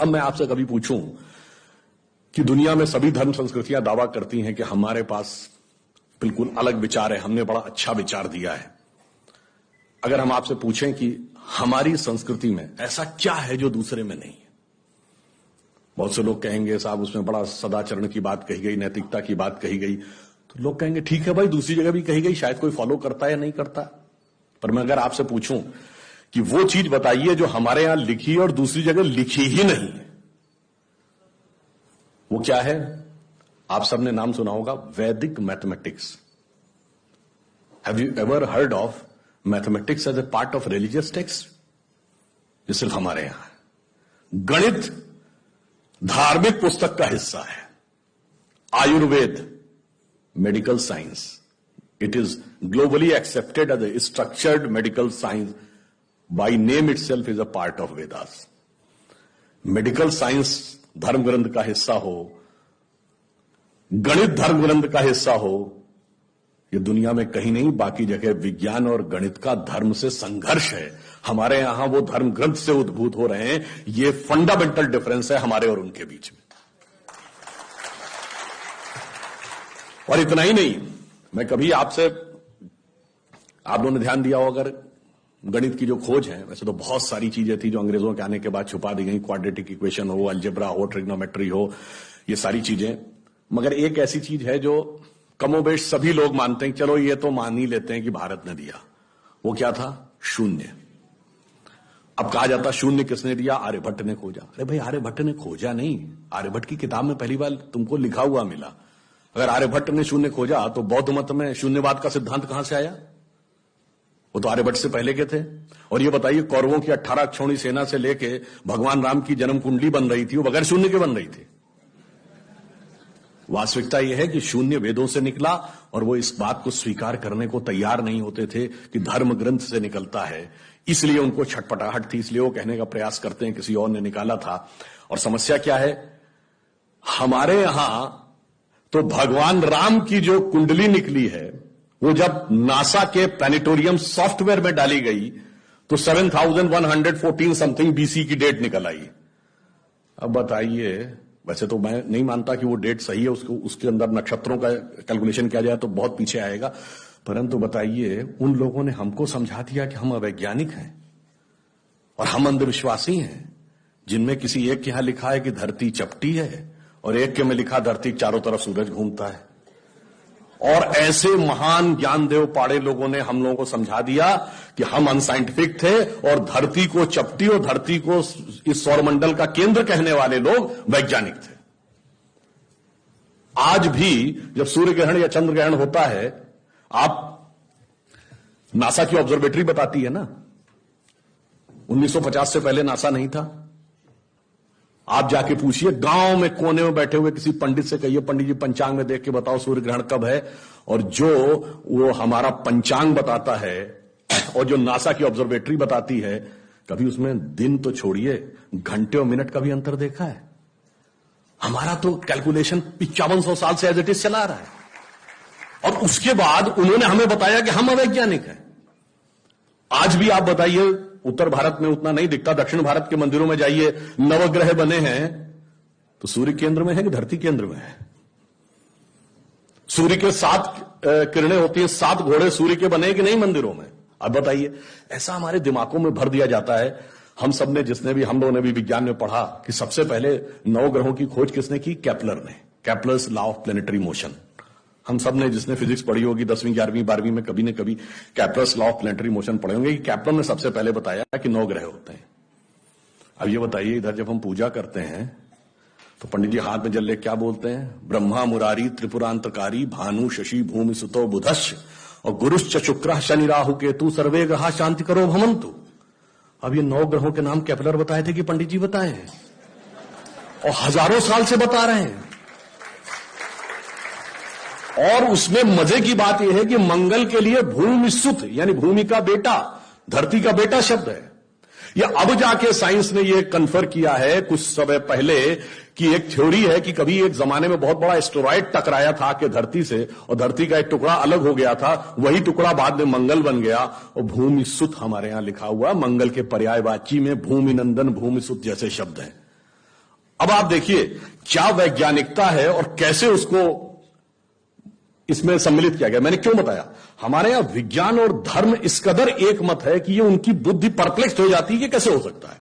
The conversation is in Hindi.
अब मैं आपसे कभी पूछूं कि दुनिया में सभी धर्म संस्कृतियां दावा करती हैं कि हमारे पास बिल्कुल अलग विचार है, हमने बड़ा अच्छा विचार दिया है। अगर हम आपसे पूछें कि हमारी संस्कृति में ऐसा क्या है जो दूसरे में नहीं है, बहुत से लोग कहेंगे साहब उसमें बड़ा सदाचरण की बात कही गई, नैतिकता की बात कही गई। तो लोग कहेंगे ठीक है भाई, दूसरी जगह भी कही गई, शायद कोई फॉलो करता है या नहीं करता। पर मैं अगर आपसे पूछूं कि वो चीज बताइए जो हमारे यहां लिखी और दूसरी जगह लिखी ही नहीं है, वो क्या है? आप सबने नाम सुना होगा Vedic mathematics. Have you ever heard of mathematics as a part of religious text? ये सिर्फ हमारे यहां है। गणित धार्मिक पुस्तक का हिस्सा है। Ayurveda medical science, it is globally accepted as a structured medical science, by name itself is a part of Vedas. Medical science धर्म ग्रंथ का हिस्सा हो, गणित धर्म ग्रंथ का हिस्सा हो, ये दुनिया में कहीं नहीं, बाकी जगह विज्ञान और गणित का धर्म से संघर्ष है। हमारे यहां वो धर्म ग्रंथ से उद्भूत हो रहे हैं। ये फंडामेंटल डिफरेंस है हमारे और उनके बीच में। और इतना ही नहीं, मैं कभी आपसे, आप लोगों ने ध्यान दिया हो अगर गणित की जो खोज है, वैसे तो बहुत सारी चीजें थी जो अंग्रेजों के आने के बाद छुपा दी गई, क्वाड्रेटिक इक्वेशन हो, अलजेब्रा हो, ट्रिग्नोमेट्री हो, ये सारी चीजें। मगर एक ऐसी चीज है जो कमोबेश सभी लोग मानते हैं, चलो ये तो मान ही लेते हैं कि भारत ने दिया। वो क्या था? शून्य। अब कहा जाता शून्य किसने दिया? आर्यभट्ट ने खोजा। अरे भाई, आर्यभट्ट ने खोजा नहीं, आर्यभट्ट की किताब में पहली बार तुमको लिखा हुआ मिला। अगर आर्यभट्ट ने शून्य खोजा तो बौद्ध मत में शून्यवाद का सिद्धांत कहां से आया? वो तो आर्यभट्ट से पहले के थे। और ये बताइए, कौरवों की 18 अक्षौणी सेना से लेके भगवान राम की जन्म कुंडली बन रही थी, वो बगैर शून्य के बन रही थी। वास्तविकता यह है कि शून्य वेदों से निकला, और वो इस बात को स्वीकार करने को तैयार नहीं होते थे कि धर्म ग्रंथ से निकलता है। इसलिए उनको छटपटाहट थी, इसलिए वो कहने का प्रयास करते हैं किसी और ने निकाला था। और समस्या क्या है? हमारे यहां तो भगवान राम की जो कुंडली निकली है, वो जब नासा के प्लैनेटोरियम सॉफ्टवेयर में डाली गई तो 7114 समथिंग बीसी की डेट निकल आई। अब बताइए, वैसे तो मैं नहीं मानता कि वो डेट सही है, उसके अंदर नक्षत्रों का कैलकुलेशन किया जाए तो बहुत पीछे आएगा, परंतु बताइए, उन लोगों ने हमको समझा दिया कि हम अवैज्ञानिक हैं और हम अंधविश्वासी हैं, जिनमें किसी एक के यहां लिखा है कि धरती चपटी है और एक के में लिखा धरती चारों तरफ सूरज घूमता है। और ऐसे महान ज्ञानदेव पाड़े लोगों ने हम लोगों को समझा दिया कि हम अनसाइंटिफिक थे और धरती को चपटी और धरती को इस सौरमंडल का केंद्र कहने वाले लोग वैज्ञानिक थे। आज भी जब सूर्य ग्रहण या चंद्र ग्रहण होता है, आप नासा की ऑब्जर्वेटरी बताती है ना, 1950 से पहले नासा नहीं था। आप जाके पूछिए, गांव में कोने में बैठे हुए किसी पंडित से कहिए, पंडित जी पंचांग में देख के बताओ सूर्य ग्रहण कब है, और जो वो हमारा पंचांग बताता है और जो नासा की ऑब्जर्वेटरी बताती है, कभी उसमें दिन तो छोड़िए, घंटे और मिनट का भी अंतर देखा है? हमारा तो कैलकुलेशन 5500 साल से एज इट इज चला रहा है, और उसके बाद उन्होंने हमें बताया कि हम अवैज्ञानिक हैं। आज भी आप बताइए, उत्तर भारत में उतना नहीं दिखता, दक्षिण भारत के मंदिरों में जाइए, नवग्रह बने हैं तो सूर्य केंद्र में है कि धरती केंद्र में है? सूर्य के 7 किरणें होती हैं, 7 घोड़े सूर्य के बने कि नहीं मंदिरों में? अब बताइए, ऐसा हमारे दिमागों में भर दिया जाता है। हम सब ने, हम लोगों ने भी विज्ञान में पढ़ा कि सबसे पहले 9 ग्रहों की खोज किसने की? केपलर ने। Kepler's law of planetary motion. हम सब ने, जिसने फिजिक्स पढ़ी होगी 10वीं 11वीं 12वीं में, कभी न कभी Kepler's law of planetary motion पढ़े होंगे कि केपलर ने सबसे पहले बताया कि 9 ग्रह होते हैं। अब ये बताइए, इधर जब हम पूजा करते हैं तो पंडित जी हाथ में जल ले क्या बोलते हैं? ब्रह्मा मुरारी त्रिपुरांतकारी भानु शशि भूमि सुतो बुधश्च और गुरुश्च शुक्र शनि राहु केतु सर्वे ग्रहा शांति करो भवन्तु। अब ये 9 ग्रहों के नाम केपलर बताए थे कि पंडित जी बताए हैं, और हजारों साल से बता रहे हैं। और उसमें मजे की बात यह है कि मंगल के लिए भूमि सुत, यानी भूमि का बेटा, धरती का बेटा शब्द है। यह अब जाके साइंस ने यह कन्फर्म किया है कुछ समय पहले कि एक थ्योरी है कि कभी एक जमाने में बहुत बड़ा एस्टेरॉयड टकराया था कि धरती से, और धरती का एक टुकड़ा अलग हो गया था, वही टुकड़ा बाद में मंगल बन गया। और भूमि सुत हमारे यहां लिखा हुआ, मंगल के पर्यायवाची में भूमि नंदन भूमि सुत जैसे शब्द हैं। अब आप देखिए क्या वैज्ञानिकता है और कैसे उसको इसमें सम्मिलित किया गया। मैंने क्यों बताया, हमारे यहां विज्ञान और धर्म इस कदर एक मत है कि ये उनकी बुद्धि परप्लेक्स हो जाती है कि कैसे हो सकता है।